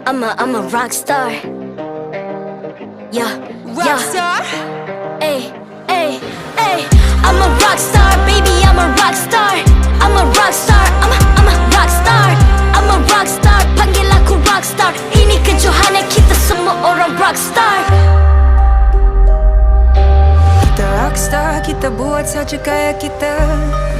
I'm a rock star. Yeah, Rock star? Ay, ay, ay. I'm a rock star, baby, I'm a rock star. I'm a rock star, I'm a rock star. I'm a rock star, panggil aku rock star. Ini kejohanan kita semua orang rock star. Kita rockstar, kita buat saja gaya kita.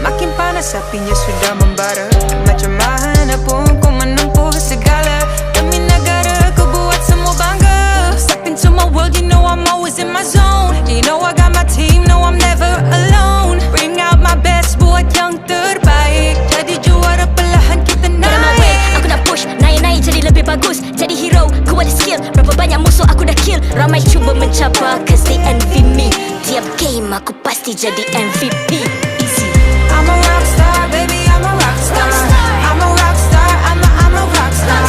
Makin panas apinya sudah membara. Macam mana pun kau menempuh segala demi negara, kau buat semua bangga. Step into my world, you know I'm always in my zone. You know I got my team, no I'm never alone. Bring out my best, buat yang terbaik. Jadi juara perlahan kita naik. Get on my way, aku nak push, naik-naik jadi lebih bagus. Jadi hero, ku ada skill. Berapa banyak musuh aku dah kill. Ramai cuba mencapai, cause they envy me. Tiap game aku pasti jadi MVP. Easy. I'm a rockstar, baby, I'm a rockstar. I'm a rockstar, I'm a rockstar.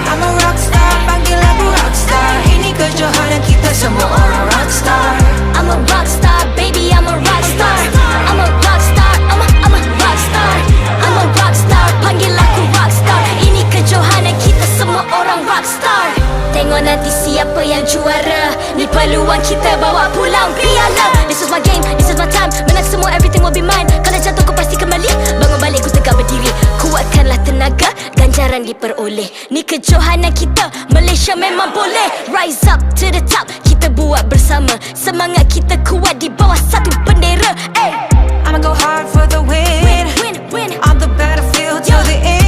I'm a rockstar, panggil aku rockstar. Ini kejohanan kita semua orang rockstar. I'm a rockstar, baby, I'm a rockstar. I'm a rockstar, I'm a rockstar. I'm a rockstar, panggil aku rockstar. Ini kejohanan kita semua orang rockstar. Tengok nanti siapa yang juara. Ni peluang kita bawa pulang piala. This is my game, this is my time. Menang semua, everything will be mine. Kalau jatuh kau pasti kembali. Bangun balik ku tegak berdiri. Kuatkanlah tenaga, ganjaran diperoleh. Ni kejohanan kita, Malaysia memang boleh. Rise up to the top, kita buat bersama. Semangat kita kuat di bawah satu bendera. Ay. I'ma go hard for the win. Win, win, win. On the battlefield till the end.